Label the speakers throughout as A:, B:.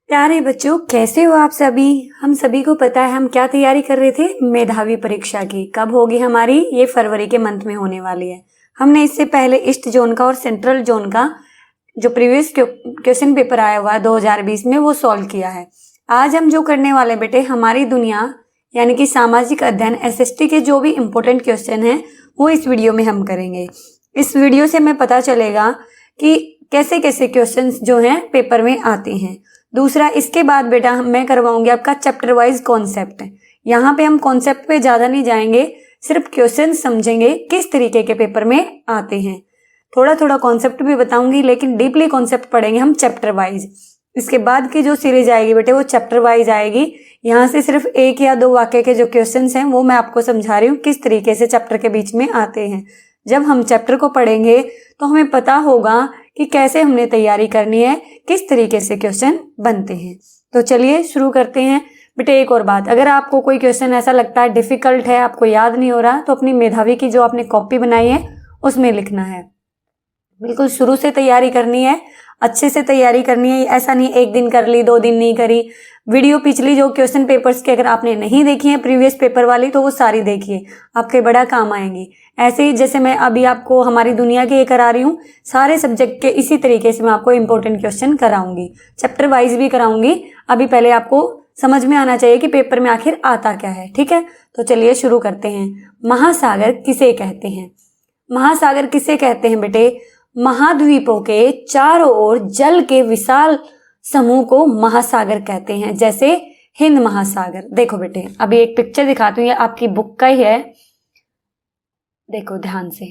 A: प्यारे बच्चों, कैसे हो आप सभी। हम सभी को पता है हम क्या तैयारी कर रहे थे, मेधावी परीक्षा की। कब होगी हमारी? ये फरवरी के मंथ में होने वाली है। हमने इससे पहले ईस्ट जोन का और सेंट्रल जोन का जो प्रीवियस क्वेश्चन पेपर आया हुआ है 2020 में, वो सॉल्व किया है। आज हम जो करने वाले बेटे, हमारी दुनिया यानी कि सामाजिक अध्ययन एसएसटी के जो भी इम्पोर्टेंट क्वेश्चन हैं वो इस वीडियो में हम करेंगे। इस वीडियो से हमें पता चलेगा कि कैसे कैसे क्वेश्चंस जो हैं पेपर में आते हैं। दूसरा, इसके बाद बेटा मैं करवाऊंगी आपका चैप्टर वाइज कॉन्सेप्ट। यहाँ पे हम कॉन्सेप्ट पे ज़्यादा नहीं जाएंगे, सिर्फ क्वेश्चन समझेंगे किस तरीके के पेपर में आते हैं। थोड़ा थोड़ा कॉन्सेप्ट भी बताऊंगी, लेकिन डीपली कॉन्सेप्ट पढ़ेंगे हम चैप्टर वाइज। इसके बाद की जो सीरीज आएगी बेटे वो चैप्टर वाइज आएगी। यहाँ से सिर्फ एक या दो वाक्य के जो क्वेश्चंस हैं वो मैं आपको समझा रही हूँ किस तरीके से चैप्टर के बीच में आते हैं। जब हम चैप्टर को पढ़ेंगे तो हमें पता होगा कि कैसे हमने तैयारी करनी है, किस तरीके से क्वेश्चन बनते हैं। तो चलिए शुरू करते हैं। बेटे एक और बात, अगर आपको कोई क्वेश्चन ऐसा लगता है डिफिकल्ट है, आपको याद नहीं हो रहा, तो अपनी मेधावी की जो आपने कॉपी बनाई है उसमें लिखना है। बिल्कुल शुरू से तैयारी करनी है, अच्छे से तैयारी करनी है। ऐसा नहीं एक दिन कर ली, 2 दिन नहीं करी। वीडियो पिछली जो क्वेश्चन पेपर्स के अगर आपने नहीं देखी है प्रीवियस पेपर वाली, तो वो सारी देखिए, आपके बड़ा काम आएंगी। ऐसे ही जैसे मैं अभी आपको हमारी दुनिया के करा रही हूँ, सारे सब्जेक्ट के इसी तरीके से मैं आपको इंपॉर्टेंट क्वेश्चन कराऊंगी, चैप्टर वाइज भी कराऊंगी। अभी पहले आपको समझ में आना चाहिए कि पेपर में आखिर आता क्या है, ठीक है। तो चलिए शुरू करते हैं। महासागर किसे कहते हैं? महासागर किसे कहते हैं बेटे? महाद्वीपों के चारों ओर जल के विशाल समूह को महासागर कहते हैं, जैसे हिंद महासागर। देखो बेटे अभी एक पिक्चर दिखाती हूँ, ये आपकी बुक का ही है, देखो ध्यान से।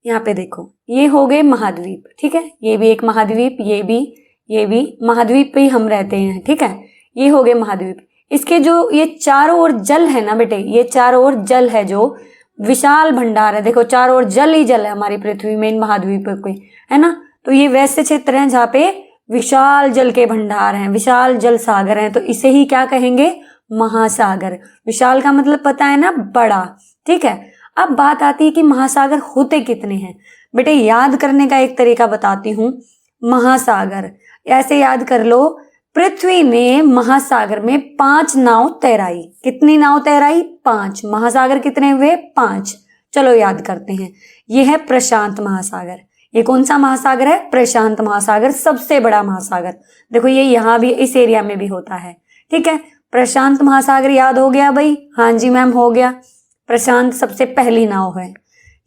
A: यहाँ पे देखो, ये हो गए महाद्वीप, ठीक है। ये भी एक महाद्वीप, ये भी महाद्वीप पे ही हम रहते हैं, ठीक है। ये हो गए महाद्वीप। इसके जो ये चारों ओर जल है ना बेटे, ये चारों ओर जल है, जो विशाल भंडार है। देखो चारों ओर जल ही जल है हमारी पृथ्वी में, इन महाद्वीप पे, है ना। तो ये वैसे क्षेत्र हैं जहाँ पे विशाल जल के भंडार हैं, विशाल जल सागर हैं, तो इसे ही क्या कहेंगे? महासागर। विशाल का मतलब पता है ना, बड़ा, ठीक है। अब बात आती है कि महासागर होते कितने हैं। बेटे याद करने का एक तरीका बताती हूँ। महासागर ऐसे याद कर लो, पृथ्वी ने महासागर में 5 नाव तैराई। कितनी नाव तैराई? 5। महासागर कितने हुए? 5। चलो याद करते हैं। यह है प्रशांत महासागर। ये कौन सा महासागर है? प्रशांत महासागर, सबसे बड़ा महासागर। देखो ये यहाँ भी, इस एरिया में भी होता है, ठीक है। प्रशांत महासागर याद हो गया भाई? हाँ जी मैम हो गया। प्रशांत सबसे पहली नाव है,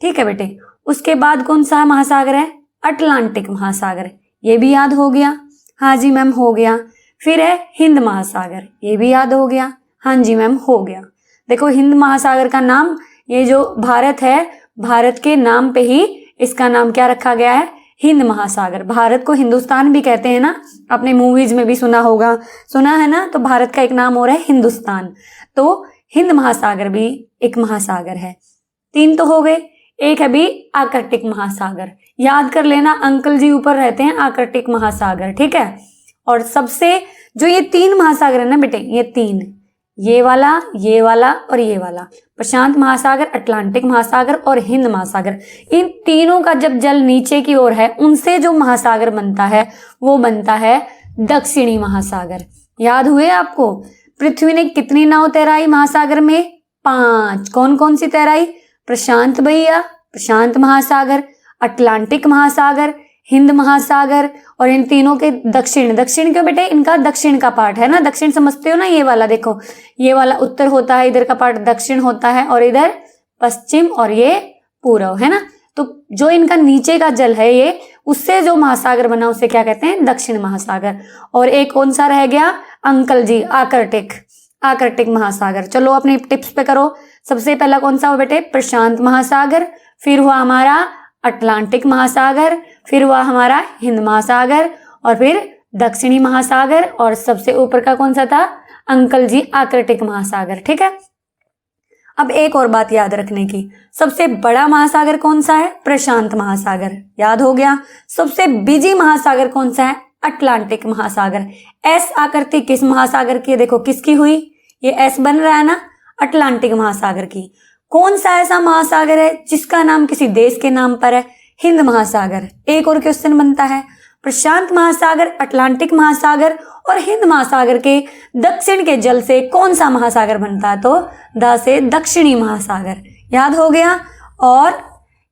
A: ठीक है बेटे। उसके बाद कौन सा महासागर है? अटलांटिक महासागर, ये भी याद हो गया? हाँ जी मैम हो गया। फिर है हिंद महासागर, ये भी याद हो गया? हाँ जी मैम हो गया। देखो हिंद महासागर का नाम, ये जो भारत है, भारत के नाम पे ही इसका नाम क्या रखा गया है? हिंद महासागर। भारत को हिंदुस्तान भी कहते हैं ना, आपने मूवीज में भी सुना होगा, सुना है ना। तो भारत का एक नाम और है हिंदुस्तान। तो हिंद महासागर भी एक महासागर है। 3 तो हो गए। एक है भी आर्कटिक महासागर, याद कर लेना, अंकल जी ऊपर रहते हैं आर्कटिक महासागर, ठीक है। और सबसे जो ये 3 महासागर है ना बेटे, ये 3, ये वाला और ये वाला, प्रशांत महासागर, अटलांटिक महासागर और हिंद महासागर, इन तीनों का जब जल नीचे की ओर है, उनसे जो महासागर बनता है वो बनता है दक्षिणी महासागर। याद हुए आपको? पृथ्वी ने कितनी नाव तैराई महासागर में? 5। कौन कौन सी तैराई? प्रशांत भैया, प्रशांत महासागर, अटलांटिक महासागर, हिंद महासागर, और इन तीनों के दक्षिण क्यों बेटे? इनका दक्षिण का पार्ट है ना, दक्षिण समझते हो ना। ये वाला देखो, ये वाला उत्तर होता है, इधर का पार्ट दक्षिण होता है, और इधर पश्चिम, और ये पूर्व, है ना। तो जो इनका नीचे का जल है, ये उससे जो महासागर बना उसे क्या कहते हैं? दक्षिण महासागर। और एक कौन सा रह गया अंकल जी? आर्कटिक महासागर। चलो अपने टिप्स पे करो। सबसे पहला कौन सा हो बेटे? प्रशांत महासागर, फिर हुआ हमारा अटलांटिक महासागर, फिर हुआ हमारा हिंद महासागर, और फिर दक्षिणी महासागर, और सबसे ऊपर का कौन सा था अंकल जी? आर्कटिक महासागर, ठीक है। अब एक और बात याद रखने की, सबसे बड़ा महासागर कौन सा है? प्रशांत महासागर, याद हो गया। सबसे बिजी महासागर कौन सा है? अटलांटिक महासागर। एस आकृति किस महासागर की है? देखो किसकी हुई? ये एस बन रहा है ना, अटलांटिक महासागर की। कौन सा ऐसा महासागर है जिसका नाम किसी देश के नाम पर है? हिंद महासागर। एक और क्वेश्चन बनता है, प्रशांत महासागर, अटलांटिक महासागर और हिंद महासागर के दक्षिण के जल से कौन सा महासागर बनता है? तो द से दक्षिणी महासागर, याद हो गया। और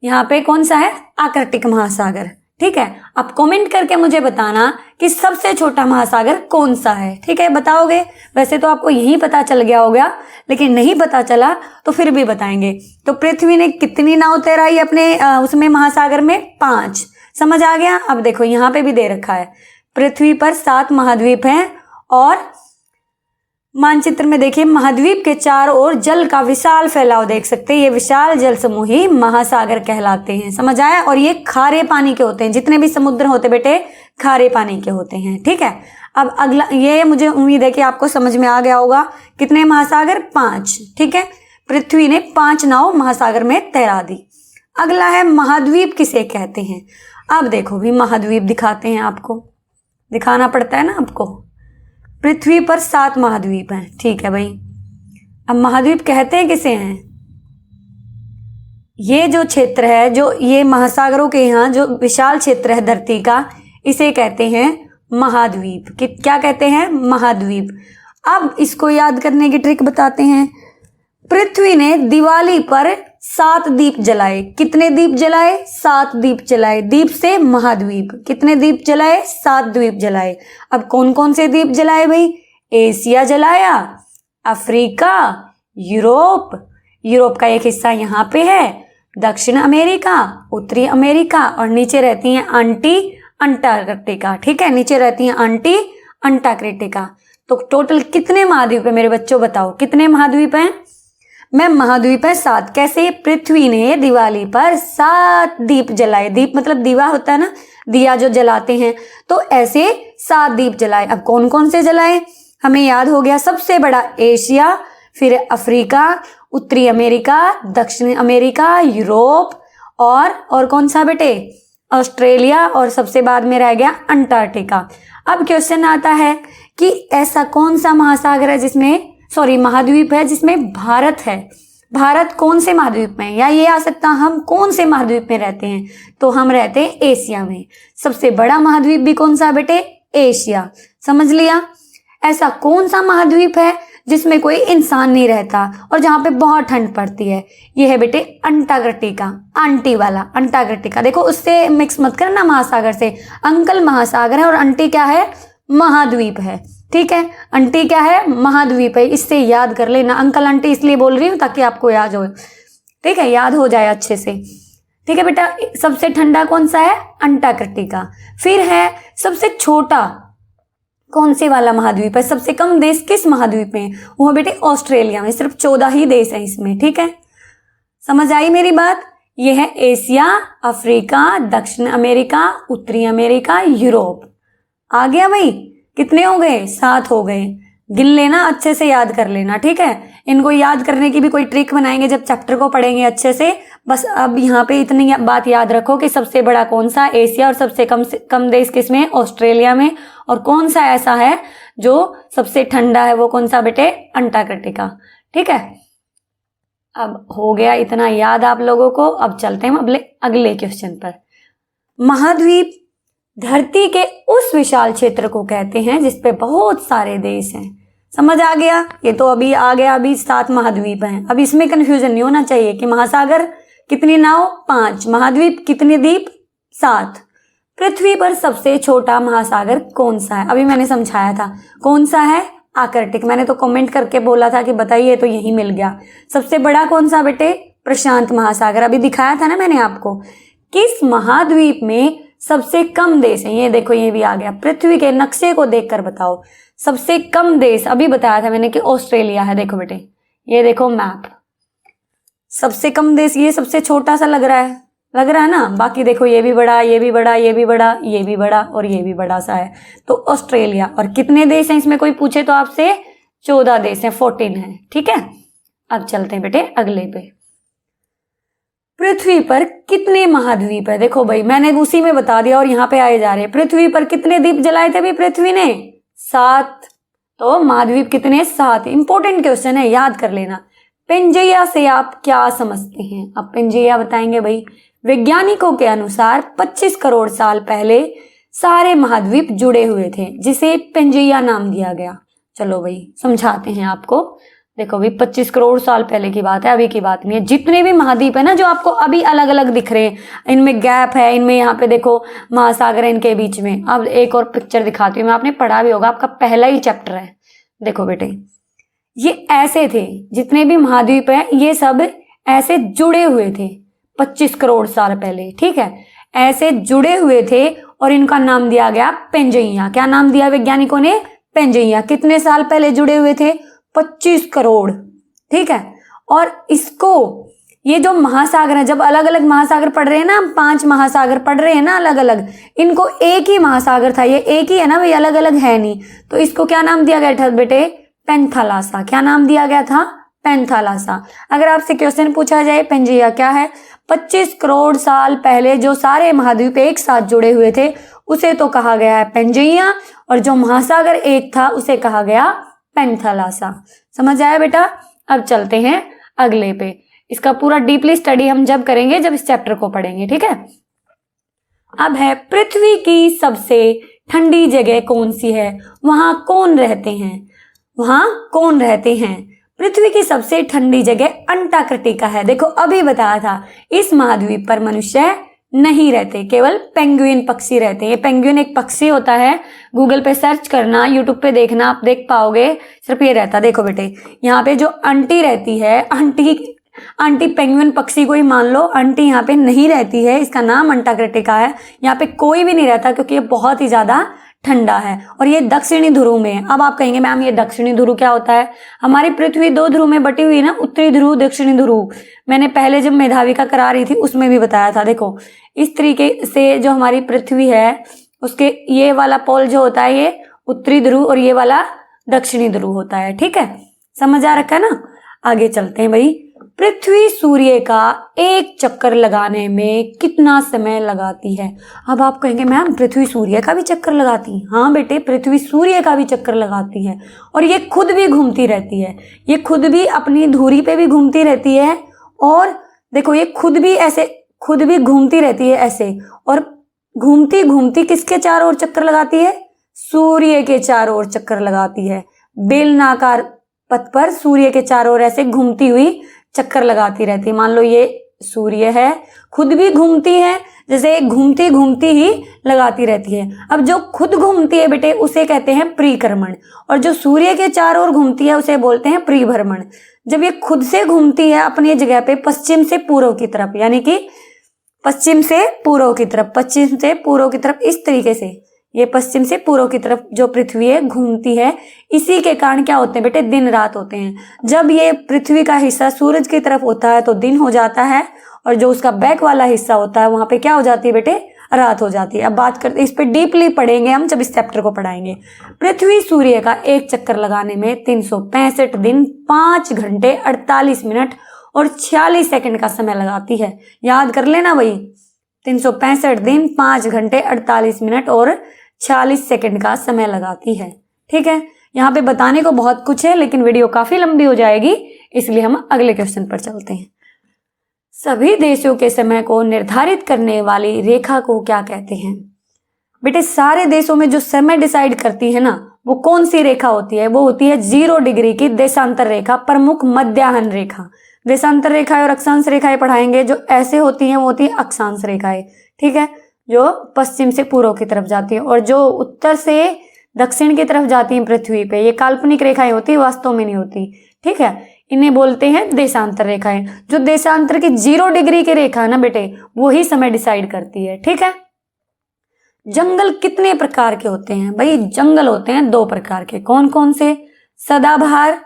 A: यहाँ पे कौन सा है? आर्कटिक महासागर, ठीक है। अब कमेंट करके मुझे बताना कि सबसे छोटा महासागर कौन सा है, ठीक है, बताओगे। वैसे तो आपको यही पता चल गया होगा, लेकिन नहीं पता चला तो फिर भी बताएंगे। तो पृथ्वी ने कितनी नाव तैराई अपने उसमें महासागर में? 5। समझ आ गया। अब देखो यहाँ पे भी दे रखा है, पृथ्वी पर 7 महाद्वीप हैं और मानचित्र में देखिए महाद्वीप के चारों ओर जल का विशाल फैलाव देख सकते हैं। ये विशाल जल समूह ही महासागर कहलाते हैं। समझ आया। और ये खारे पानी के होते हैं, जितने भी समुद्र होते बेटे खारे पानी के होते हैं, ठीक है। अब अगला, ये मुझे उम्मीद है कि आपको समझ में आ गया होगा। कितने महासागर? 5, ठीक है। पृथ्वी ने 5 नाव महासागर में तैरा दी। अगला है महाद्वीप किसे कहते हैं। अब देखो भी महाद्वीप दिखाते हैं, आपको दिखाना पड़ता है ना आपको। पृथ्वी पर 7 महाद्वीप हैं, ठीक है भाई। अब महाद्वीप कहते हैं किसे हैं? ये जो क्षेत्र है, जो ये महासागरों के यहाँ जो विशाल क्षेत्र है धरती का, इसे कहते हैं महाद्वीप। क्या कहते हैं? महाद्वीप। अब इसको याद करने की ट्रिक बताते हैं। पृथ्वी ने दिवाली पर 7 दीप जलाए। कितने दीप जलाए? 7 दीप जलाए। दीप से महाद्वीप। कितने दीप जलाए? 7 द्वीप जलाए। अब कौन कौन से दीप जलाए भाई? एशिया जलाया, अफ्रीका, यूरोप, यूरोप का एक हिस्सा यहाँ पे है, दक्षिण अमेरिका, उत्तरी अमेरिका और नीचे रहती हैं अंटार्कटिका, ठीक है। नीचे रहती हैं अंटार्कटिका। तो टोटल कितने महाद्वीप है मेरे बच्चों? बताओ कितने महाद्वीप हैं? मैं महाद्वीप है 7। कैसे? पृथ्वी ने दिवाली पर 7 दीप जलाए। दीप मतलब दीवा होता है ना, दिया जो जलाते हैं, तो ऐसे 7 दीप जलाए। अब कौन कौन से जलाए हमें याद हो गया। सबसे बड़ा एशिया, फिर अफ्रीका, उत्तरी अमेरिका, दक्षिण अमेरिका, यूरोप और कौन सा बेटे? ऑस्ट्रेलिया, और सबसे बाद में रह गया अंटार्कटिका। अब क्वेश्चन आता है कि ऐसा कौन सा महासागर है जिसमें महाद्वीप है जिसमें भारत है। भारत कौन से महाद्वीप में है? या ये आ सकता हम कौन से महाद्वीप में रहते हैं? तो हम रहते हैं एशिया में। सबसे बड़ा महाद्वीप भी कौन सा बेटे? एशिया। समझ लिया। ऐसा कौन सा महाद्वीप है जिसमें कोई इंसान नहीं रहता और जहां पे बहुत ठंड पड़ती है? ये है बेटे अंटार्कटिका, आंटी वाला अंटार्कटिका। देखो उससे मिक्स मत करना महासागर से। अंकल महासागर है और आंटी क्या है? महाद्वीप है, ठीक है। आंटी क्या है? महाद्वीप है। इससे याद कर लेना। अंकल आंटी इसलिए बोल रही हूँ ताकि आपको याद हो, ठीक है, याद हो जाए अच्छे से, ठीक है बेटा। सबसे ठंडा कौन सा है? अंटार्कटिका। फिर है सबसे छोटा कौन से वाला महाद्वीप है? सबसे कम देश किस महाद्वीप में? वो बेटे ऑस्ट्रेलिया में। सिर्फ 14 ही देश हैं इसमें, ठीक है। समझ आई मेरी बात। ये है एशिया, अफ्रीका, दक्षिण अमेरिका, उत्तरी अमेरिका, यूरोप। आ गया भाई। कितने हो गए? 7 हो गए। गिन लेना, अच्छे से याद कर लेना, ठीक है। इनको याद करने की भी कोई ट्रिक बनाएंगे जब चैप्टर को पढ़ेंगे अच्छे से। बस अब यहाँ पे इतनी बात याद रखो कि सबसे बड़ा कौन सा? एशिया। और सबसे कम देश किसमें? ऑस्ट्रेलिया में। और कौन सा ऐसा है जो सबसे ठंडा है? वो कौन सा बेटे? अंटार्कटिका, ठीक है। अब हो गया इतना याद आप लोगों को। अब चलते हैं अगले क्वेश्चन पर। महाद्वीप धरती के उस विशाल क्षेत्र को कहते हैं जिसपे बहुत सारे देश हैं। समझ आ गया। ये तो अभी आ गया। अभी 7 महाद्वीप हैं। अब इसमें कंफ्यूजन नहीं होना चाहिए कि महासागर कितनी नाव? 5। महाद्वीप कितने द्वीप? 7। पृथ्वी पर सबसे छोटा महासागर कौन सा है? अभी मैंने समझाया था कौन सा है? आर्कटिक। मैंने तो कमेंट करके बोला था कि बताइए, तो यही मिल गया। सबसे बड़ा कौन सा बेटे? प्रशांत महासागर। अभी दिखाया था ना मैंने आपको। किस महाद्वीप में सबसे कम देश है? ये देखो, ये भी आ गया। पृथ्वी के नक्शे को देखकर बताओ सबसे कम देश। अभी बताया था मैंने कि ऑस्ट्रेलिया है। देखो बेटे, ये देखो मैप। सबसे कम देश ये सबसे छोटा सा लग रहा है ना। बाकी देखो, ये भी बड़ा, ये भी बड़ा, ये भी बड़ा, ये भी बड़ा और ये भी बड़ा सा है। तो ऑस्ट्रेलिया। और कितने देश हैं इसमें? कोई पूछे तो आपसे 14 देश हैं, 14 है, ठीक है। अब चलते हैं बेटे अगले पे। पृथ्वी पर कितने महाद्वीप है? देखो भाई, मैंने उसी में बता दिया और यहाँ पे आए जा रहे हैं। पृथ्वी पर कितने द्वीप जलाए थे भाई पृथ्वी ने? 7। तो महाद्वीप कितने? 7। इंपॉर्टेंट क्वेश्चन है, याद कर लेना। पेंजिया से आप क्या समझते हैं? अब पेंजिया बताएंगे भाई। वैज्ञानिकों के अनुसार 25 करोड़ साल पहले सारे महाद्वीप जुड़े हुए थे, जिसे पेंजिया नाम दिया गया। चलो भाई समझाते हैं आपको। देखो भाई 25 करोड़ साल पहले की बात है, अभी की बात नहीं है। जितने भी महाद्वीप है ना जो आपको अभी अलग अलग दिख रहे हैं, इनमें गैप है, इनमें यहाँ पे देखो महासागर है इनके बीच में। अब एक और पिक्चर दिखाती हूँ मैं, आपने पढ़ा भी होगा, आपका पहला ही चैप्टर है। देखो बेटे ये ऐसे थे, जितने भी महाद्वीप है ये सब ऐसे जुड़े हुए थे 25 करोड़ साल पहले, ठीक है, ऐसे जुड़े हुए थे और इनका नाम दिया गया पेंजिया। क्या नाम दिया वैज्ञानिकों ने? पेंजिया। कितने साल पहले जुड़े हुए थे? 25 करोड़, ठीक है। और इसको ये जो महासागर है, जब अलग अलग महासागर पढ़ रहे हैं ना, 5 महासागर पढ़ रहे हैं ना अलग अलग, इनको एक ही महासागर था, ये एक ही है ना भाई, अलग अलग है नहीं। तो इसको क्या नाम दिया गया था बेटे? पेंथालासा। क्या नाम दिया गया था? पेंथालासा। अगर आपसे क्वेश्चन पूछा जाए पेंजिया क्या है, 25 करोड़ साल पहले जो सारे महाद्वीप एक साथ जुड़े हुए थे उसे तो कहा गया है पेंजिया, और जो महासागर एक था उसे कहा गया पेंथालासा। समझ आया बेटा? अब चलते हैं अगले पे। इसका पूरा डीपली स्टडी हम जब करेंगे जब इस चैप्टर को पढ़ेंगे, ठीक है। अब है पृथ्वी की सबसे ठंडी जगह कौन सी है, वहां कौन रहते हैं? वहां कौन रहते हैं? पृथ्वी की सबसे ठंडी जगह अंटार्कटिका है। देखो अभी बताया था, इस महाद्वीप पर मनुष्य नहीं रहते, केवल पेंगुइन पक्षी रहते हैं। ये पेंगुइन एक पक्षी होता है, गूगल पे सर्च करना, यूट्यूब पे देखना, आप देख पाओगे, सिर्फ ये रहता। देखो बेटे यहाँ पे जो आंटी रहती है, आंटी पेंगुइन पक्षी को ही मान लो, आंटी यहाँ पे नहीं रहती है, इसका नाम अंटार्कटिका है। यहाँ पे कोई भी नहीं रहता क्योंकि ये बहुत ही ज्यादा ठंडा है और ये दक्षिणी ध्रुव में है। अब आप कहेंगे मैम ये दक्षिणी ध्रुव क्या होता है? हमारी पृथ्वी 2 ध्रुव में बटी हुई है ना, उत्तरी ध्रुव दक्षिणी ध्रुव। मैंने पहले जब मेधावी का करा रही थी उसमें भी बताया था। देखो इस तरीके से जो हमारी पृथ्वी है उसके ये वाला पोल जो होता है ये उत्तरी ध्रुव और ये वाला दक्षिणी ध्रुव होता है, ठीक है। समझ आ रखा है ना? आगे चलते हैं भाई। पृथ्वी सूर्य का एक चक्कर लगाने में कितना समय लगाती है? अब आप कहेंगे मैम पृथ्वी सूर्य का भी चक्कर लगाती है? हाँ बेटे, पृथ्वी सूर्य का भी चक्कर लगाती है और ये खुद भी घूमती रहती है। ये खुद भी अपनी धुरी पे भी घूमती रहती है और देखो ये खुद भी घूमती रहती है ऐसे, और घूमती घूमती किसके चारों ओर चक्कर लगाती है? सूर्य के चारों ओर चक्कर लगाती है। बेलनाकार पथ पर सूर्य के चारों ओर ऐसे घूमती हुई चक्कर लगाती रहती है। मान लो ये सूर्य है, खुद भी घूमती है, जैसे घूमती घूमती ही लगाती रहती है। अब जो खुद घूमती है बेटे उसे कहते हैं परिक्रमण, और जो सूर्य के चारों ओर घूमती है उसे बोलते हैं परिभ्रमण। जब ये खुद से घूमती है अपनी जगह पे पश्चिम से पूर्व की तरफ, यानी कि पश्चिम से पूर्व की तरफ, इस तरीके से ये पश्चिम से पूर्व की तरफ जो पृथ्वी है घूमती है, इसी के कारण क्या होते हैं बेटे? दिन रात होते हैं। जब ये पृथ्वी का हिस्सा सूरज की तरफ होता है तो दिन हो जाता है, और जो उसका बैक वाला हिस्सा होता है वहां पे क्या हो जाती है बेटे? रात हो जाती है। अब बात करते इस पे डीपली पढ़ेंगे हम जब इस चैप्टर को पढ़ाएंगे। पृथ्वी सूर्य का एक चक्कर लगाने में 365 दिन 5 घंटे 48 मिनट और 46 सेकंड का समय लगाती है। याद कर लेना भाई, 365 दिन 5 घंटे 48 मिनट और 46 सेकंड का समय लगाती है, ठीक है। यहाँ पे बताने को बहुत कुछ है लेकिन वीडियो काफी लंबी हो जाएगी, इसलिए हम अगले क्वेश्चन पर चलते हैं। सभी देशों के समय को निर्धारित करने वाली रेखा को क्या कहते हैं? बेटे सारे देशों में जो समय डिसाइड करती है ना, वो कौन सी रेखा होती है? वो होती है 0 डिग्री की देशांतर रेखा, प्रमुख मध्याह्न रेखा। देशांतर रेखाएं और अक्षांश रेखाएं पढ़ाएंगे, जो ऐसे होती हैं वो होती है अक्षांश रेखाएं, ठीक है, जो पश्चिम से पूर्व की तरफ जाती है, और जो उत्तर से दक्षिण की तरफ जाती हैं पृथ्वी पे, ये काल्पनिक रेखाएं होती है, वास्तव में नहीं होती, ठीक है। इन्हें बोलते हैं देशांतर रेखाएं। जो देशांतर की 0 डिग्री की रेखा है ना बेटे, वो ही समय डिसाइड करती है, ठीक है। जंगल कितने प्रकार के होते हैं? भाई जंगल होते हैं 2 प्रकार के। कौन कौन से? सदाबहार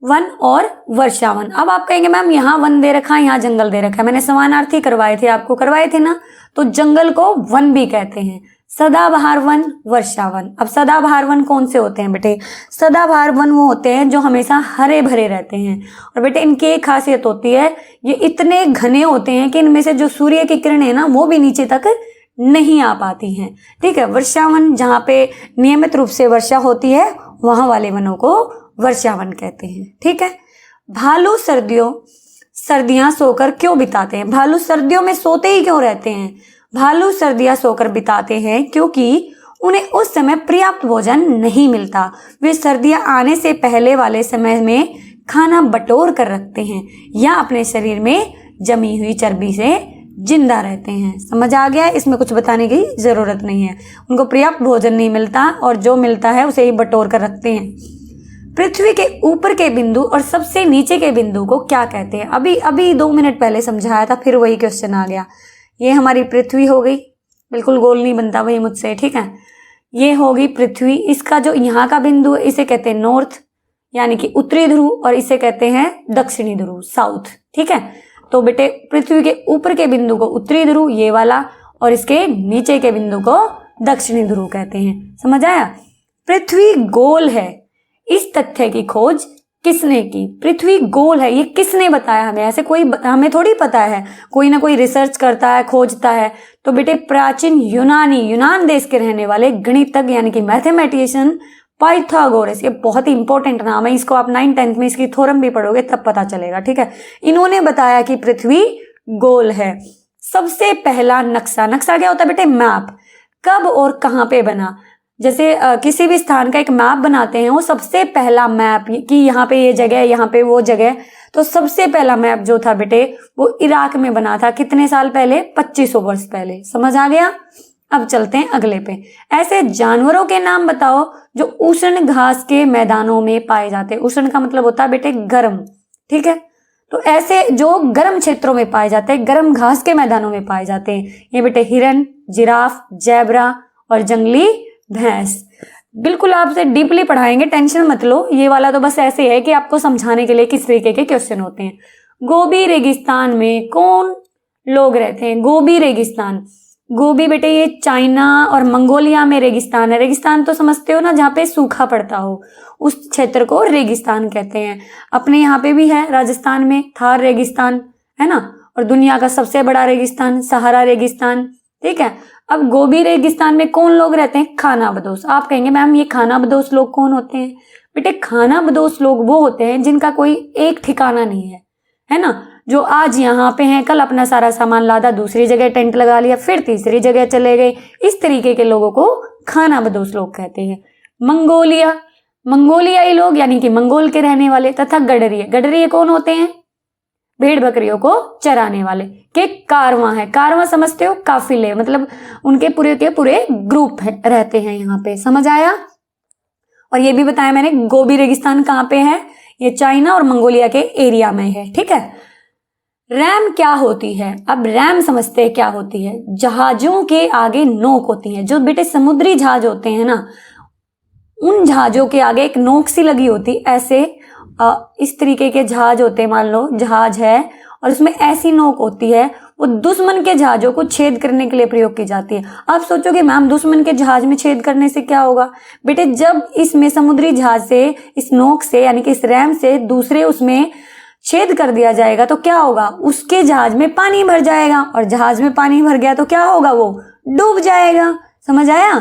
A: वन और वर्षा वन। अब आप कहेंगे मैम यहाँ वन दे रखा है, यहाँ जंगल दे रखा है। मैंने समानार्थी करवाए थे, आपको करवाए थे ना, तो जंगल को वन भी कहते हैं। सदाबहार वन, वर्षा वन। अब सदाबहार वन कौन से होते हैं बेटे? सदाबहार वन वो होते हैं जो हमेशा हरे भरे रहते हैं, और बेटे इनकी एक खासियत होती है, ये इतने घने होते हैं कि इनमें से जो सूर्य की किरणें है ना वो भी नीचे तक नहीं आ पाती हैं, ठीक है। वर्षा वन जहाँ पे नियमित रूप से वर्षा होती है वहां वाले वनों को वर्षा वन कहते हैं, ठीक है। भालू सर्दियां सोकर क्यों बिताते हैं? भालू सर्दियों में सोते ही क्यों रहते हैं? भालू सर्दियां सोकर बिताते हैं क्योंकि उन्हें उस समय पर्याप्त भोजन नहीं मिलता। वे सर्दियां आने से पहले वाले समय में खाना बटोर कर रखते हैं या अपने शरीर में जमी हुई चर्बी से जिंदा रहते हैं। समझ आ गया? इसमें कुछ बताने की जरूरत नहीं है। उनको पर्याप्त भोजन नहीं मिलता और जो मिलता है उसे ही बटोर कर रखते हैं। पृथ्वी के ऊपर के बिंदु और सबसे नीचे के बिंदु को क्या कहते हैं? अभी 2 मिनट पहले समझाया था, फिर वही क्वेश्चन आ गया। ये हमारी पृथ्वी हो गई, बिल्कुल गोल नहीं बनता वही मुझसे, ठीक है। ये होगी पृथ्वी। इसका जो यहाँ का बिंदु है इसे कहते हैं नॉर्थ यानी कि उत्तरी ध्रुव, और इसे कहते हैं दक्षिणी ध्रुव, साउथ, ठीक है। तो बेटे पृथ्वी के ऊपर के बिंदु को उत्तरी ध्रुव ये वाला, और इसके नीचे के बिंदु को दक्षिणी ध्रुव कहते हैं। समझ आया? पृथ्वी गोल है, इस तथ्य की खोज किसने की? पृथ्वी गोल है, ये किसने बताया हमें? ऐसे कोई हमें थोड़ी पता है, कोई ना कोई रिसर्च करता है, खोजता है। तो बेटे प्राचीन यूनान देश के रहने वाले गणितज्ञ यानी कि मैथमेटिशियन पाइथागोरस, ये बहुत ही इंपॉर्टेंट नाम है, इसको आप 9th-10th में इसकी थ्योरम भी पढ़ोगे तब पता चलेगा, ठीक है। इन्होंने बताया कि पृथ्वी गोल है। सबसे पहला नक्शा क्या होता है बेटे? मैप। कब और कहाँ पे बना? जैसे किसी भी स्थान का एक मैप बनाते हैं, वो सबसे पहला मैप कि यहाँ पे ये जगह, यहाँ पे वो जगह, तो सबसे पहला मैप जो था बेटे वो इराक में बना था। कितने साल पहले? 2500 वर्ष पहले। समझ आ गया? अब चलते हैं अगले पे। ऐसे जानवरों के नाम बताओ जो उष्ण घास के मैदानों में पाए जाते हैं। उष्ण का मतलब होता है बेटे गर्म, ठीक है। तो ऐसे जो गर्म क्षेत्रों में पाए जाते हैं, गर्म घास के मैदानों में पाए जाते हैं, ये बेटे हिरन, जिराफ, जेब्रा और जंगली भैंस। बिल्कुल आपसे डीपली पढ़ाएंगे, टेंशन मत लो। ये वाला तो बस ऐसे है कि आपको समझाने के लिए किस तरीके के क्वेश्चन होते हैं। गोबी रेगिस्तान में कौन लोग रहते हैं? गोबी रेगिस्तान, गोबी बेटे ये चाइना और मंगोलिया में रेगिस्तान है। रेगिस्तान तो समझते हो ना, जहाँ पे सूखा पड़ता हो, उस क्षेत्र को रेगिस्तान कहते हैं। अपने यहाँ पे भी है राजस्थान में थार रेगिस्तान, है ना। और दुनिया का सबसे बड़ा रेगिस्तान सहारा रेगिस्तान, ठीक है। अब गोबी रेगिस्तान में कौन लोग रहते हैं? खानाबदोश। आप कहेंगे मैम ये खानाबदोश लोग कौन होते हैं? बेटे खानाबदोश लोग वो होते हैं जिनका कोई एक ठिकाना नहीं है ना। जो आज यहाँ पे हैं, कल अपना सारा सामान लादा, दूसरी जगह टेंट लगा लिया, फिर तीसरी जगह चले गए। इस तरीके के लोगों को खानाबदोश लोग कहते हैं। मंगोलियाई लोग यानी कि मंगोल के रहने वाले, तथा गडरिये कौन होते हैं? भेड़ बकरियों को चराने वाले के कारवां है। कारवां समझते हो? काफिले, मतलब उनके पूरे के पूरे ग्रुप रहते हैं यहाँ पे। समझ आया? और ये भी बताया मैंने गोबी रेगिस्तान कहाँ पे है? ये चाइना और मंगोलिया के एरिया में है, ठीक है। रैम क्या होती है? अब रैम समझते हैं क्या होती है। जहाजों के आगे नोक होती है। जो बेटे समुद्री जहाज होते हैं ना, उन जहाजों के आगे एक नोक सी लगी होती। ऐसे इस तरीके के जहाज होते हैं, मान लो जहाज है और उसमें ऐसी नोक होती है, वो दुश्मन के जहाजों को छेद करने के लिए प्रयोग की जाती है। आप सोचोगे मैम दुश्मन के जहाज में छेद करने से क्या होगा? बेटे जब इसमें समुद्री जहाज से इस नोक से यानी कि इस रैम से दूसरे उसमें छेद कर दिया जाएगा तो क्या होगा? उसके जहाज में पानी भर जाएगा, और जहाज में पानी भर गया तो क्या होगा? वो डूब जाएगा। समझ आया?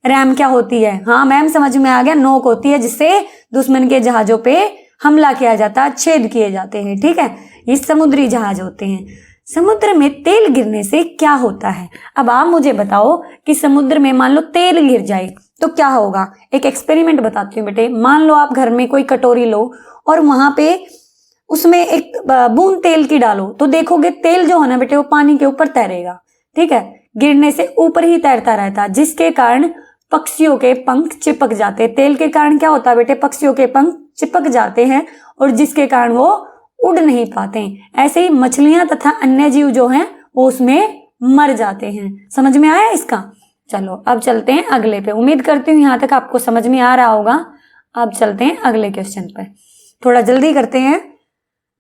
A: रैम क्या होती है? हाँ मैम समझ में आ गया। नोक होती है जिससे दुश्मन के जहाजों पे हमला किया जाता है, छेद किए जाते हैं, ठीक है। ये समुद्री जहाज होते हैं। समुद्र में तेल गिरने से क्या होता है? अब आप मुझे बताओ कि समुद्र में मान लो तेल गिर जाए तो क्या होगा? एक एक्सपेरिमेंट बताती हूँ बेटे। मान लो आप घर में कोई कटोरी लो और वहां पे उसमें एक बूंद तेल की डालो, तो देखोगे तेल जो है ना बेटे वो पानी के ऊपर तैरेगा, ठीक है। गिरने से ऊपर ही तैरता रहता, जिसके कारण पक्षियों के पंख चिपक जाते। तेल के कारण क्या होता है बेटे? पक्षियों के पंख चिपक जाते हैं और जिसके कारण वो उड़ नहीं पाते। ऐसे ही मछलियां तथा अन्य जीव जो हैं वो उसमें मर जाते हैं। समझ में आया इसका? चलो अब चलते हैं अगले पे। उम्मीद करती हूँ यहाँ तक आपको समझ में आ रहा होगा। अब चलते हैं अगले क्वेश्चन पे, थोड़ा जल्दी करते हैं।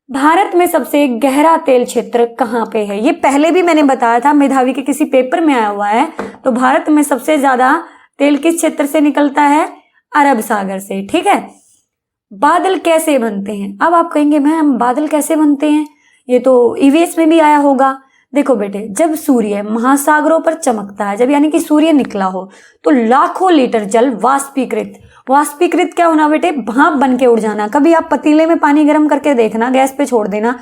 A: भारत में सबसे गहरा तेल क्षेत्र कहाँ पे है? ये पहले भी मैंने बताया था, मेधावी के किसी पेपर में आया हुआ है। तो भारत में सबसे ज्यादा तेल किस क्षेत्र से निकलता है? अरब सागर से, ठीक है। बादल कैसे बनते हैं? अब आप कहेंगे मैम बादल कैसे बनते हैं? ये तो ईवीएस में भी आया होगा। देखो बेटे, जब सूर्य महासागरों पर चमकता है, जब यानी कि सूर्य निकला हो, तो लाखों लीटर जल वाष्पीकृत क्या होना बेटे? भाप बन के उड़ जाना। कभी आप पतीले में पानी गर्म करके देखना, गैस पे छोड़ देना,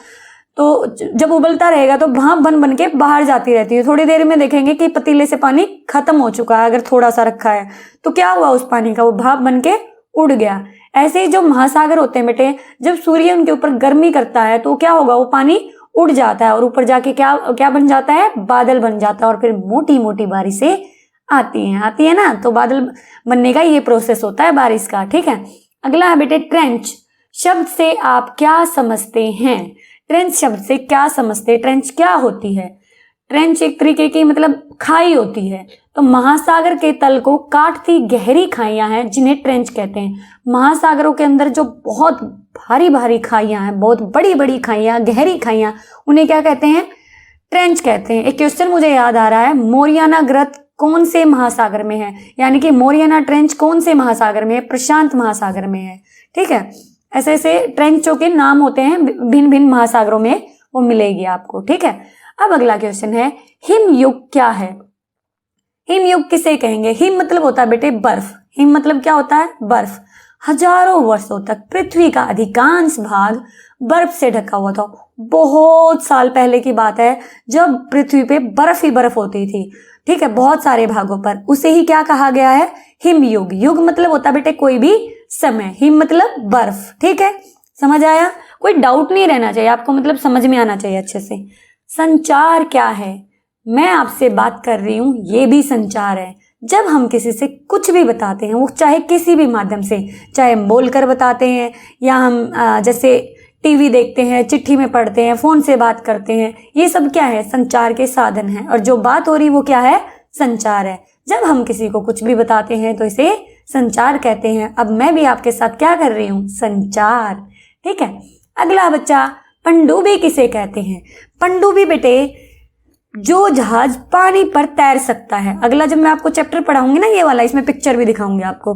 A: तो जब उबलता रहेगा तो भाप बन बन के बाहर जाती रहती है। थोड़ी देर में देखेंगे कि पतीले से पानी खत्म हो चुका है, अगर थोड़ा सा रखा है तो क्या हुआ उस पानी का, वो भाप बन के उड़ गया। ऐसे ही जो महासागर होते हैं बेटे, जब सूर्य उनके ऊपर गर्मी करता है तो क्या होगा, वो पानी उड़ जाता है और ऊपर जाके क्या क्या बन जाता है, बादल बन जाता है और फिर मोटी मोटी बारिशें आती है ना। तो बादल बनने का ये प्रोसेस होता है बारिश का। ठीक है, अगला है बेटे ट्रेंच शब्द से आप क्या समझते हैं? ट्रेंच शब्द से क्या समझते हैं? ट्रेंच क्या होती है? ट्रेंच एक तरीके की मतलब खाई होती है। तो महासागर के तल को काटती गहरी खाइयां हैं जिन्हें ट्रेंच कहते हैं। महासागरों के अंदर जो बहुत भारी भारी खाइयां हैं, बहुत बड़ी बड़ी खाइयां, गहरी खाइयां, उन्हें क्या कहते हैं? ट्रेंच कहते हैं। एक क्वेश्चन मुझे याद आ रहा है, मोरियाना ग्रत कौन से महासागर में है? यानी कि मोरियाना ट्रेंच कौन से महासागर में है? प्रशांत महासागर में है। ठीक है, ऐसे ऐसे ट्रेंचों के नाम होते हैं, भिन्न भिन्न महासागरों में वो मिलेगी आपको। ठीक है, अब अगला क्वेश्चन है, हिमयुग क्या है? हिमयुग किसे कहेंगे? हिम मतलब होता है बेटे बर्फ। हिम मतलब क्या होता है? बर्फ। हजारों वर्षों तक पृथ्वी का अधिकांश भाग बर्फ से ढका हुआ था। बहुत साल पहले की बात है जब पृथ्वी पे बर्फ ही बर्फ होती थी। ठीक है, बहुत सारे भागों पर, उसे ही क्या कहा गया है? हिमयुग। युग मतलब होता है बेटे कोई भी समय, हिम मतलब बर्फ। ठीक है, समझ आया? कोई डाउट नहीं रहना चाहिए आपको, मतलब समझ में आना चाहिए अच्छे से। संचार क्या है? मैं आपसे बात कर रही हूं, ये भी संचार है। जब हम किसी से कुछ भी बताते हैं, वो चाहे किसी भी माध्यम से, चाहे हम बोलकर बताते हैं या हम जैसे टीवी देखते हैं, चिट्ठी में पढ़ते हैं, फोन से बात करते हैं, ये सब क्या है? संचार के साधन है। और जो बात हो रही वो क्या है? संचार है। जब हम किसी को कुछ भी बताते हैं तो इसे संचार कहते हैं। अब मैं भी आपके साथ क्या कर रही हूं? संचार। ठीक है, अगला बच्चा, पनडुब्बी किसे कहते हैं? पनडुब्बी बेटे जो जहाज पानी पर तैर सकता है। अगला जब मैं आपको चैप्टर पढ़ाऊंगी ना ये वाला, इसमें पिक्चर भी दिखाऊंगी आपको।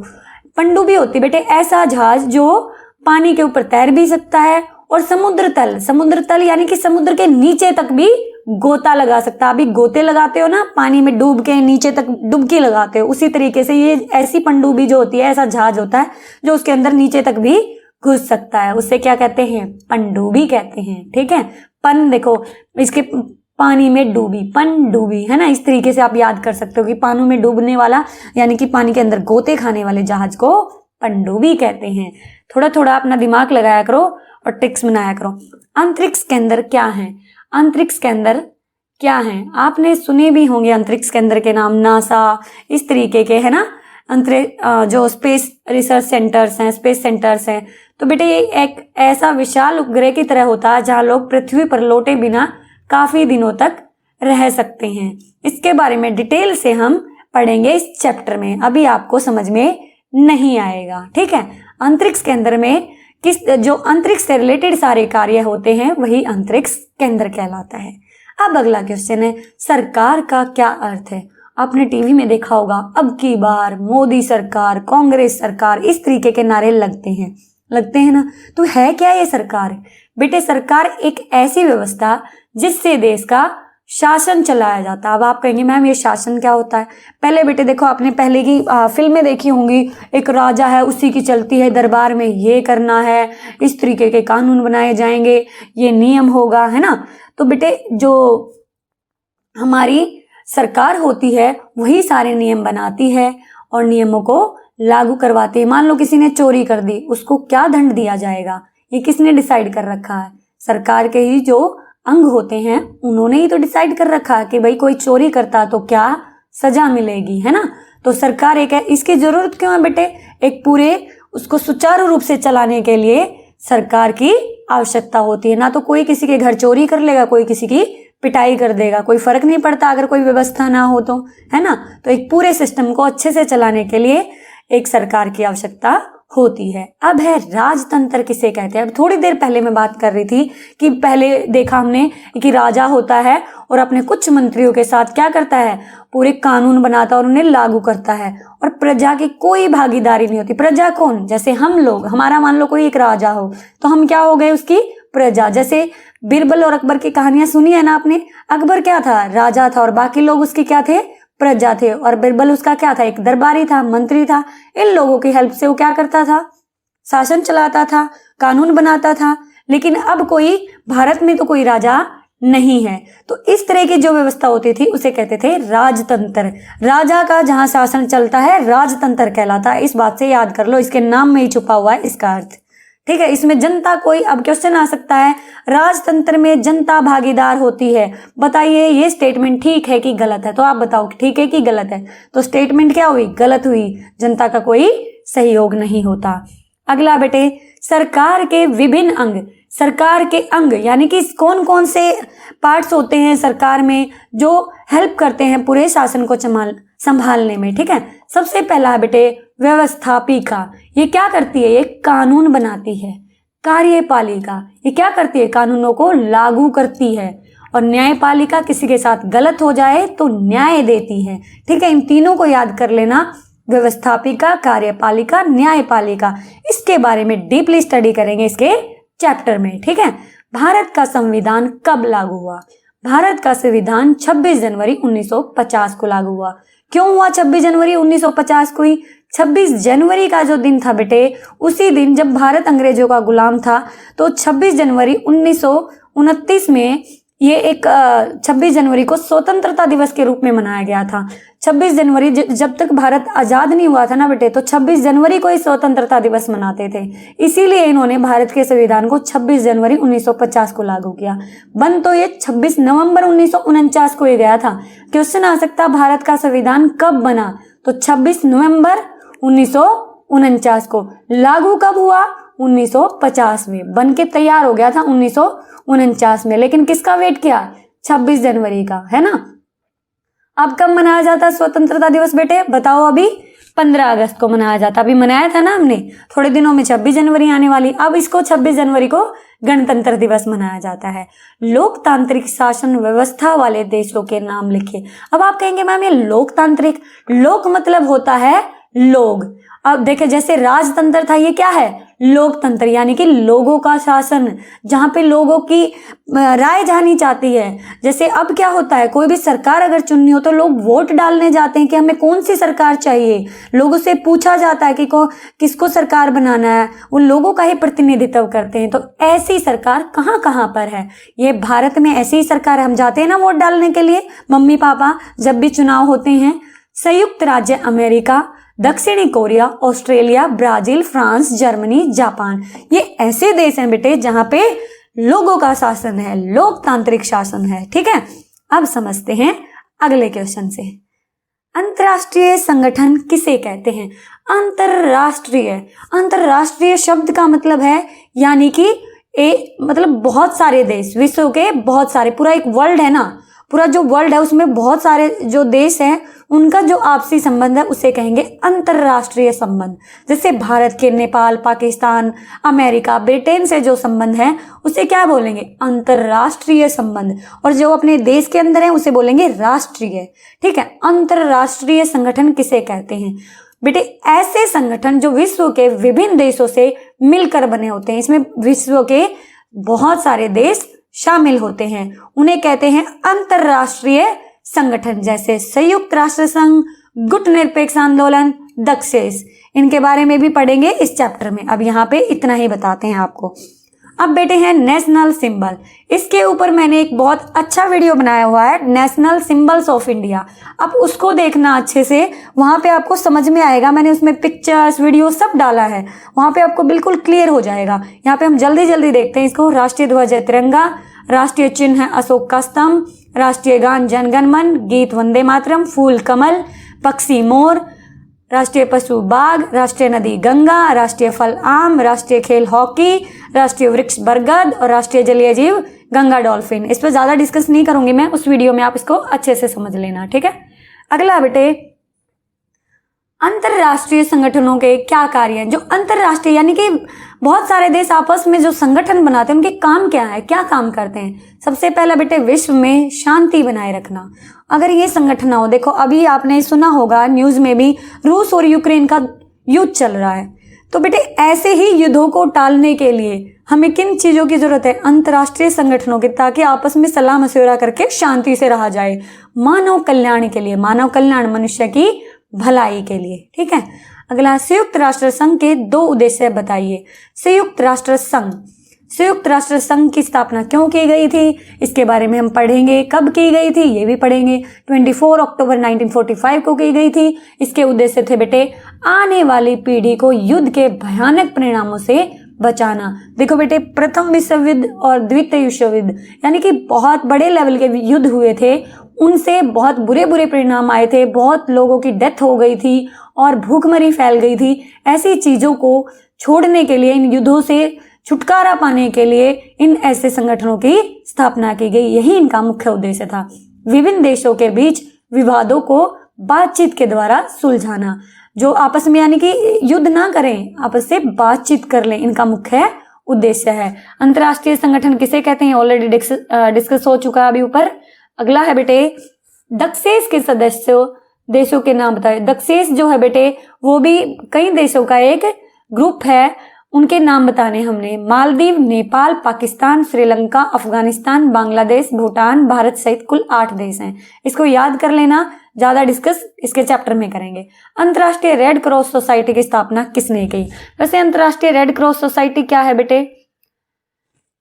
A: पनडुब्बी होती बेटे ऐसा जहाज जो पानी के ऊपर तैर भी सकता है और समुद्र तल यानी कि समुद्र के नीचे तक भी गोता लगा सकता है। अभी गोते लगाते हो ना, पानी में डूब के नीचे तक डुबकी लगाते हो, उसी तरीके से ये ऐसी पनडुब्बी जो होती है, ऐसा जहाज होता है जो उसके अंदर नीचे तक भी घुस सकता है, उससे क्या कहते हैं? पनडुब्बी कहते हैं। ठीक है, पन देखो इसके पानी में डूबी, पनडुब्बी है ना, इस तरीके से आप याद कर सकते हो कि पानी में डूबने वाला यानी कि पानी के अंदर गोते खाने वाले जहाज को पनडुब्बी कहते हैं। थोड़ा थोड़ा अपना दिमाग लगाया करो और ट्रिक्स बनाया करो। अंतरिक्ष के अंदर क्या है? अंतरिक्ष के अंदर क्या है? आपने सुने भी होंगे अंतरिक्ष के अंदर के नाम, नासा, इस तरीके के है ना, अंतरिक्ष जो स्पेस रिसर्च सेंटर्स हैं, स्पेस सेंटर्स हैं। तो बेटे ये एक ऐसा विशाल उपग्रह की तरह होता है जहां लोग पृथ्वी पर लौटे बिना काफी दिनों तक रह सकते हैं। इसके बारे में डिटेल से हम पढ़ेंगे इस चैप्टर में, अभी आपको समझ में नहीं आएगा। ठीक है, अंतरिक्ष के अंदर में जो अंतरिक्ष से रिलेटेड सारे कार्य होते हैं वही अंतरिक्ष केंद्र कहलाता है। अब अगला क्वेश्चन है, सरकार का क्या अर्थ है? आपने टीवी में देखा होगा, अब की बार मोदी सरकार, कांग्रेस सरकार, इस तरीके के नारे लगते हैं ना। तो है क्या ये सरकार? बेटे सरकार एक ऐसी व्यवस्था जिससे देश का शासन चलाया जाता है। अब आप कहेंगे मैम ये शासन क्या होता है? पहले बेटे देखो, आपने पहले की फिल्में देखी होंगी, एक राजा है, उसी की चलती है दरबार में, ये करना है, इस तरीके के कानून बनाए जाएंगे, ये नियम होगा, है ना। तो बेटे जो हमारी सरकार होती है वही सारे नियम बनाती है और नियमों को लागू करवाती है। मान लो किसी ने चोरी कर दी, उसको क्या दंड दिया जाएगा, ये किसने डिसाइड कर रखा है? सरकार के ही जो अंग होते हैं उन्होंने ही तो डिसाइड कर रखा है कि भाई कोई चोरी करता तो क्या सजा मिलेगी, है ना। तो सरकार एक है, इसकी जरूरत क्यों है बेटे? एक पूरे उसको सुचारू रूप से चलाने के लिए सरकार की आवश्यकता होती है। ना तो कोई किसी के घर चोरी कर लेगा, कोई किसी की पिटाई कर देगा, कोई फर्क नहीं पड़ता अगर कोई व्यवस्था ना हो तो, है ना। तो एक पूरे सिस्टम को अच्छे से चलाने के लिए एक सरकार की आवश्यकता होती है। अब है राजतंत्र किसे कहते हैं? अब थोड़ी देर पहले मैं बात कर रही थी कि पहले देखा हमने कि राजा होता है और अपने कुछ मंत्रियों के साथ क्या करता है, पूरे कानून बनाता है और उन्हें लागू करता है और प्रजा की कोई भागीदारी नहीं होती। प्रजा कौन? जैसे हम लोग, हमारा मान लो कोई एक राजा हो तो हम क्या हो गए? उसकी प्रजा। जैसे बीरबल और अकबर की कहानियां सुनी है ना आपने। अकबर क्या था? राजा था और बाकी लोग उसके क्या थे? प्रजा थे। और बीरबल उसका क्या था? एक दरबारी था, मंत्री था। इन लोगों की हेल्प से वो क्या करता था? शासन चलाता था, कानून बनाता था। लेकिन अब कोई भारत में तो कोई राजा नहीं है। तो इस तरह की जो व्यवस्था होती थी उसे कहते थे राजतंत्र। राजा का जहां शासन चलता है राजतंत्र कहलाता है। इस बात से याद कर लो, इसके नाम में ही छुपा हुआ है इसका अर्थ। ठीक है, इसमें जनता कोई, अब क्वेश्चन आ सकता है, राजतंत्र में जनता भागीदार होती है, बताइए ये स्टेटमेंट ठीक है कि गलत है? तो आप बताओ ठीक है कि गलत है? तो स्टेटमेंट क्या हुई? गलत हुई। जनता का कोई सहयोग नहीं होता। अगला बेटे, सरकार के विभिन्न अंग। सरकार के अंग यानी कि कौन कौन से पार्ट्स होते हैं सरकार में जो हेल्प करते हैं पूरे शासन को संभालने में। ठीक है, सबसे पहला है बेटे व्यवस्थापिका। ये क्या करती है? ये कानून बनाती है। कार्यपालिका, ये क्या करती है? कानूनों को लागू करती है। और न्यायपालिका, किसी के साथ गलत हो जाए तो न्याय देती है। ठीक है, इन तीनों को याद कर लेना, व्यवस्थापिका, कार्यपालिका, न्यायपालिका। इसके बारे में डीपली स्टडी करेंगे इसके चैप्टर में। ठीक है, भारत का संविधान कब लागू हुआ? भारत का संविधान 26 जनवरी 1950 को लागू हुआ। क्यों हुआ 26 जनवरी 1950 को ही? 26 जनवरी का जो दिन था बेटे, उसी दिन जब भारत अंग्रेजों का गुलाम था, तो 26 जनवरी 1929 में ये एक 26 जनवरी को स्वतंत्रता दिवस के रूप में मनाया गया था। 26 जनवरी जब तक भारत आजाद नहीं हुआ था ना बेटे, तो 26 जनवरी को ही स्वतंत्रता दिवस मनाते थे। इसीलिए इन्होंने भारत के संविधान को 26 जनवरी 1950 को लागू किया। बन तो ये 26 नवंबर 1949 को ही गया था। क्वेश्चन आ सकता, भारत का संविधान कब बना? तो 26 नवंबर 1949 को। लागू कब हुआ? 1950 में। बन के तैयार हो गया था 1949 में। लेकिन किसका वेट किया? 26 जनवरी का, है ना। अब कब मनाया जाता स्वतंत्रता दिवस बेटे? बताओ। अभी 15 अगस्त को मनाया जाता। अभी मनाया था ना हमने, थोड़े दिनों में 26 जनवरी आने वाली। अब इसको 26 जनवरी को गणतंत्र दिवस मनाया जाता है। लोकतांत्रिक शासन व्यवस्था वाले देशों के नाम लिखिए। अब आप कहेंगे मैम ये लोकतांत्रिक, लोक मतलब होता है लोग। अब देखिए, जैसे राजतंत्र था, ये क्या है? लोकतंत्र, यानी कि लोगों का शासन, जहां पे लोगों की राय जानी चाहती है। जैसे अब क्या होता है, कोई भी सरकार अगर चुननी हो तो लोग वोट डालने जाते हैं कि हमें कौन सी सरकार चाहिए। लोगों से पूछा जाता है कि किसको सरकार बनाना है, वो लोगों का ही प्रतिनिधित्व करते हैं। तो ऐसी सरकार कहाँ कहाँ पर है? ये भारत में ऐसी ही सरकार, हम जाते हैं ना वोट डालने के लिए, मम्मी पापा जब भी चुनाव होते हैं। संयुक्त राज्य अमेरिका, दक्षिणी Korea, Australia, Brazil, France, Germany, Japan, ये ऐसे देश हैं बेटे जहां पे लोगों का शासन है, लोकतांत्रिक शासन है। ठीक है, अब समझते हैं अगले क्वेश्चन से। अंतरराष्ट्रीय संगठन किसे कहते हैं? अंतरराष्ट्रीय, अंतरराष्ट्रीय शब्द का मतलब है यानी कि मतलब बहुत सारे देश, विश्व के बहुत सारे, पूरा एक वर्ल्ड है ना, पूरा जो वर्ल्ड है उसमें बहुत सारे जो देश हैं उनका जो आपसी संबंध है उसे कहेंगे अंतरराष्ट्रीय संबंध। जैसे भारत के नेपाल, पाकिस्तान, अमेरिका, ब्रिटेन से जो संबंध है उसे क्या बोलेंगे? अंतरराष्ट्रीय संबंध। और जो अपने देश के अंदर है उसे बोलेंगे राष्ट्रीय। ठीक है, अंतरराष्ट्रीय संगठन किसे कहते हैं बेटे? ऐसे संगठन जो विश्व के विभिन्न देशों से मिलकर बने होते हैं। इसमें विश्व के बहुत सारे देश शामिल होते हैं, उन्हें कहते हैं अंतरराष्ट्रीय संगठन। जैसे संयुक्त राष्ट्र संघ, गुट निरपेक्ष आंदोलन, दक्षेस, इनके बारे में भी पढ़ेंगे इस चैप्टर में। अब यहाँ पे इतना ही बताते हैं आपको। अब बेटे हैं नेशनल सिंबल। इसके ऊपर मैंने एक बहुत अच्छा वीडियो बनाया हुआ है, नेशनल सिंबल्स ऑफ इंडिया। अब उसको देखना अच्छे से, वहां पे आपको समझ में आएगा। मैंने उसमें पिक्चर्स, वीडियो सब डाला है, वहां पे आपको बिल्कुल क्लियर हो जाएगा। यहाँ पे हम जल्दी जल्दी देखते हैं इसको। राष्ट्रीय ध्वज है तिरंगा, राष्ट्रीय चिन्ह है अशोक का स्तंभ, राष्ट्रीय गान जन गण मन, गीत वंदे मातरम, फूल कमल, पक्षी मोर, राष्ट्रीय पशु बाघ, राष्ट्रीय नदी गंगा, राष्ट्रीय फल आम, राष्ट्रीय खेल हॉकी, राष्ट्रीय वृक्ष बरगद और राष्ट्रीय जलीय जीव गंगा डॉल्फिन। इस पर ज्यादा डिस्कस नहीं करूंगी मैं, उस वीडियो में आप इसको अच्छे से समझ लेना। ठीक है, अगला बेटे, अंतरराष्ट्रीय संगठनों के क्या कार्य हैं? जो अंतरराष्ट्रीय यानी कि बहुत सारे देश आपस में जो संगठन बनाते हैं, उनके काम क्या है, क्या काम करते हैं? सबसे पहला बेटे, विश्व में शांति बनाए रखना। अगर ये संगठन ना हो, देखो अभी आपने सुना होगा न्यूज में भी, रूस और यूक्रेन का युद्ध चल रहा है। तो बेटे ऐसे ही युद्धों को टालने के लिए हमें किन चीजों की जरूरत है? अंतरराष्ट्रीय संगठनों की, ताकि आपस में सलाह मशवरा करके शांति से रहा जाए, मानव कल्याण के लिए। मानव कल्याण मनुष्य की भलाई के लिए। ठीक है, अगला, संयुक्त राष्ट्र संघ के 2 उद्देश्य बताइए। संयुक्त राष्ट्र संघ, संयुक्त राष्ट्र संघ की स्थापना क्यों की गई थी, इसके बारे में हम पढ़ेंगे। कब की गई थी ये भी पढ़ेंगे। 24 अक्टूबर 1945 को की गई थी। इसके उद्देश्य थे बेटे आने वाली पीढ़ी को युद्ध के भयानक परिणामों से बचाना। देखो बेटे, प्रथम विश्व युद्ध और द्वितीय विश्व युद्ध यानी कि बहुत बड़े लेवल के युद्ध हुए थे, उनसे बहुत बुरे बुरे परिणाम आए थे, बहुत लोगों की डेथ हो गई थी और भूखमरी फैल गई थी। ऐसी चीज़ों को छोड़ने के लिए, इन युद्धों से छुटकारा पाने के लिए इन ऐसे संगठनों की स्थापना की गई। यही इनका मुख्य उद्देश्य था, विभिन्न देशों के बीच विवादों को बातचीत के द्वारा सुलझाना। जो आपस में यानी कि युद्ध ना करें, आपस से बातचीत कर लें, इनका मुख्य उद्देश्य है। अंतर्राष्ट्रीय संगठन किसे कहते हैं, ऑलरेडी डिस्कस हो चुका है अभी ऊपर। अगला है बेटे दक्षेस के सदस्य देशों के नाम बताए। दक्षेस जो है बेटे वो भी कई देशों का एक ग्रुप है, उनके नाम बताने हमने। मालदीव, नेपाल, पाकिस्तान, श्रीलंका, अफगानिस्तान, बांग्लादेश, भूटान, भारत सहित कुल 8 देश हैं। इसको याद कर लेना, ज्यादा डिस्कस इसके चैप्टर में करेंगे। अंतर्राष्ट्रीय रेड क्रॉस सोसाइटी की स्थापना किसने की? वैसे अंतर्राष्ट्रीय रेड क्रॉस सोसाइटी क्या है बेटे?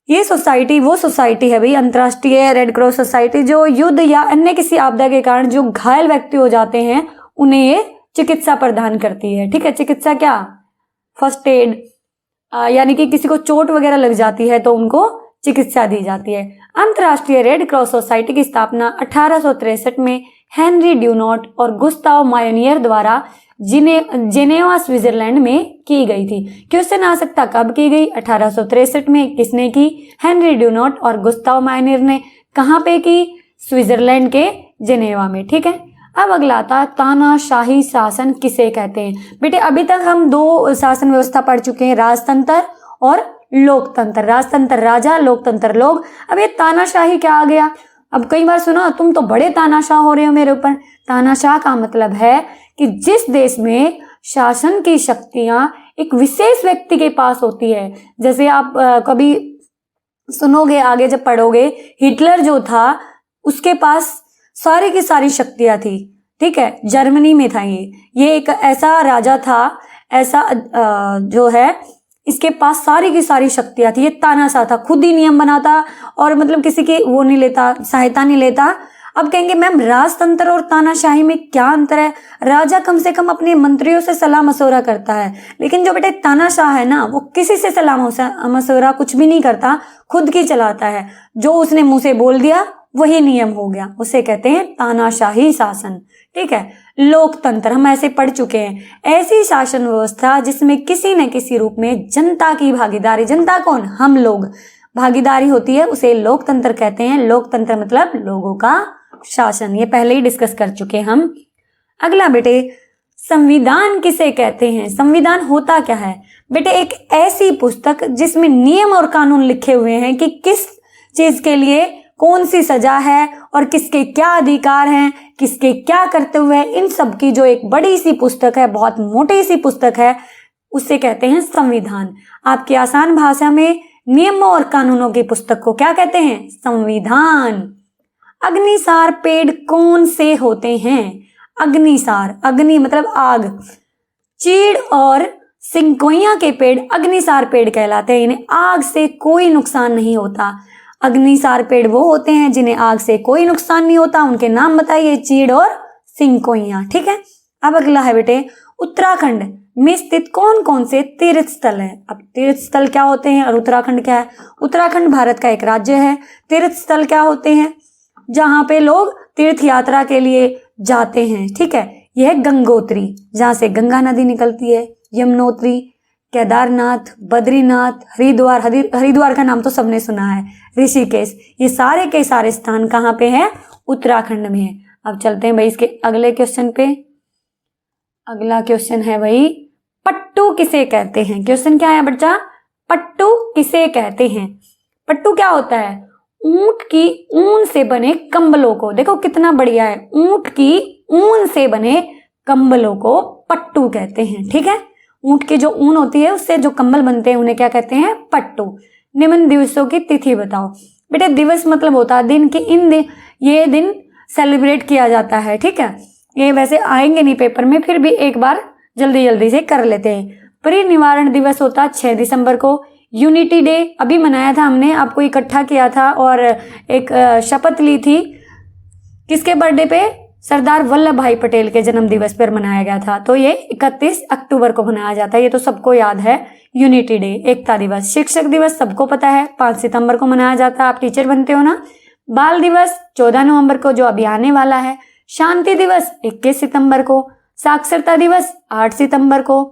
A: ये सोसाइटी वो सोसाइटी है भाई, अंतर्राष्ट्रीय रेड क्रॉस सोसाइटी, जो युद्ध या अन्य किसी आपदा के कारण जो घायल व्यक्ति हो जाते हैं उन्हें ये चिकित्सा प्रदान करती है। ठीक है, चिकित्सा क्या, फर्स्ट एड, यानी कि किसी को चोट वगैरह लग जाती है तो उनको चिकित्सा दी जाती है। अंतर्राष्ट्रीय रेड क्रॉस सोसाइटी की स्थापना 1863 में हेनरी ड्यूनॉट और गुस्ताव मायोनियर द्वारा जेनेवा स्विट्जरलैंड में की गई थी। क्वेश्चन आ सकता कब की गई? 1863 में। किसने की? हेनरी ड्यूनॉट और गुस्ताव मायोनियर ने। कहाँ पे की? स्विट्जरलैंड के जेनेवा में। ठीक है, अब अगला आता तानाशाही शासन किसे कहते हैं? बेटे अभी तक हम 2 शासन व्यवस्था पढ़ चुके हैं, राजतंत्र और लोकतंत्र। राजतंत्र राजा, लोकतंत्र लोग। अब ये तानाशाही क्या आ गया? अब कई बार सुना, तुम तो बड़े तानाशाह हो रहे हो मेरे ऊपर। तानाशाह का मतलब है कि जिस देश में शासन की शक्तियां एक विशेष व्यक्ति के पास होती है। जैसे आप कभी सुनोगे आगे जब पढ़ोगे, हिटलर जो था उसके पास सारी की सारी शक्तियां थी। ठीक है, जर्मनी में था ये एक ऐसा राजा था, ऐसा जो है इसके पास सारी की सारी शक्तियां थी। ये तानाशाह था, खुद ही नियम बनाता और मतलब किसी की वो नहीं लेता, सहायता नहीं लेता। अब कहेंगे मैम राजतंत्र और तानाशाही में क्या अंतर है? राजा कम से कम अपने मंत्रियों से सलाह मशवरा करता है, लेकिन जो बेटे तानाशाह है ना, वो किसी से सलाह मशवरा कुछ भी नहीं करता, खुद की चलाता है। जो उसने मुंह से बोल दिया वही नियम हो गया, उसे कहते हैं तानाशाही शासन। ठीक है, लोकतंत्र हम ऐसे पढ़ चुके हैं, ऐसी शासन व्यवस्था जिसमें किसी न किसी रूप में जनता की भागीदारी, जनता कौन? हम लोग, भागीदारी होती है, उसे लोकतंत्र कहते हैं। लोकतंत्र मतलब लोगों का शासन, ये पहले ही डिस्कस कर चुके हम। अगला बेटे संविधान किसे कहते हैं? संविधान होता क्या है? बेटे एक ऐसी पुस्तक जिसमें नियम और कानून लिखे हुए हैं कि किस चीज के लिए कौन सी सजा है और किसके क्या अधिकार हैं, किसके क्या कर्तव्य है, इन सब की जो एक बड़ी सी पुस्तक है, बहुत मोटी सी पुस्तक है, उसे कहते हैं संविधान। आपकी आसान भाषा में नियमों और कानूनों की पुस्तक को क्या कहते हैं? संविधान। अग्निसार पेड़ कौन से होते हैं? अग्निसार, अग्नि मतलब आग, चीड़ और सिंकोइया के पेड़ अग्निसार पेड़ कहलाते हैं। इन्हें आग से कोई नुकसान नहीं होता। अग्निसार पेड़ वो होते हैं जिन्हें आग से कोई नुकसान नहीं होता। उनके नाम बताइए, चीड़ और सिंकोइया। ठीक है, अब अगला है बेटे उत्तराखंड में स्थित कौन कौन से तीर्थ स्थल हैं? अब तीर्थ स्थल क्या होते हैं और उत्तराखंड क्या है? उत्तराखंड भारत का एक राज्य है। तीर्थ स्थल क्या होते हैं? जहां पे लोग तीर्थ यात्रा के लिए जाते हैं। ठीक है, यह है गंगोत्री, जहां से गंगा नदी निकलती है, यमुनोत्री, केदारनाथ, बद्रीनाथ, हरिद्वार। हरिद्वार का नाम तो सबने सुना है, ऋषिकेश, ये सारे के सारे स्थान कहाँ पे हैं? उत्तराखंड में है। अब चलते हैं भाई इसके अगले क्वेश्चन पे। अगला क्वेश्चन है भाई पट्टू किसे कहते हैं? क्वेश्चन क्या है बच्चा? पट्टू किसे कहते हैं? पट्टू क्या होता है? ऊंट की ऊन से बने कंबलों को, देखो कितना बढ़िया है, ऊंट की ऊन से बने कंबलों को पट्टू कहते हैं। ठीक है, ऊंट की जो ऊन होती है उससे जो कंबल बनते हैं उन्हें क्या कहते हैं? पट्टू। निम्न दिवसों की तिथि बताओ। बेटे दिवस मतलब होता है दिन, की ये दिन सेलिब्रेट किया जाता है। ठीक है, ये वैसे आएंगे नहीं पेपर में, फिर भी एक बार जल्दी जल्दी से कर लेते हैं। परिनिवारण दिवस होता है 6 दिसंबर को। यूनिटी डे अभी मनाया था हमने, आपको इकट्ठा किया था और एक शपथ ली थी। किसके बर्थडे पे? सरदार वल्लभ भाई पटेल के जन्म दिवस पर मनाया गया था। तो ये 31 अक्टूबर को मनाया जाता है, ये तो सबको याद है। यूनिटी डे, एकता दिवस। शिक्षक दिवस सबको पता है, 5 सितंबर को मनाया जाता है, आप टीचर बनते हो ना। बाल दिवस 14 नवंबर को जो अभी आने वाला है। शांति दिवस 21 सितंबर को। साक्षरता दिवस 8 सितंबर को।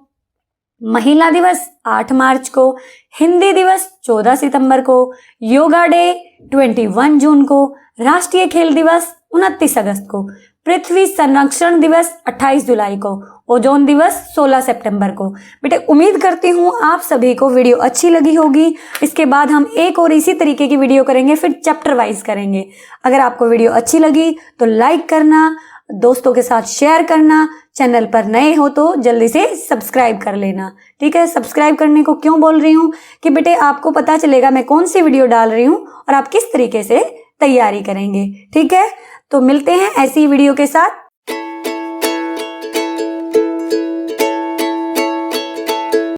A: महिला दिवस 8 मार्च को। हिंदी दिवस 14 सितंबर को। योगा डे 21 जून को। राष्ट्रीय खेल दिवस 29 अगस्त को। पृथ्वी संरक्षण दिवस 28 जुलाई को। ओजोन दिवस 16 सितंबर को। बेटे उम्मीद करती हूँ आप सभी को वीडियो अच्छी लगी होगी। इसके बाद हम एक और इसी तरीके की वीडियो करेंगे, फिर चैप्टर वाइज करेंगे। अगर आपको वीडियो अच्छी लगी तो लाइक करना, दोस्तों के साथ शेयर करना, चैनल पर नए हो तो जल्दी से सब्सक्राइब कर लेना। ठीक है, सब्सक्राइब करने को क्यों बोल रही हूँ कि बेटे आपको पता चलेगा मैं कौन सी वीडियो डाल रही हूँ और आप किस तरीके से तैयारी करेंगे। ठीक है, तो मिलते हैं ऐसी वीडियो के साथ।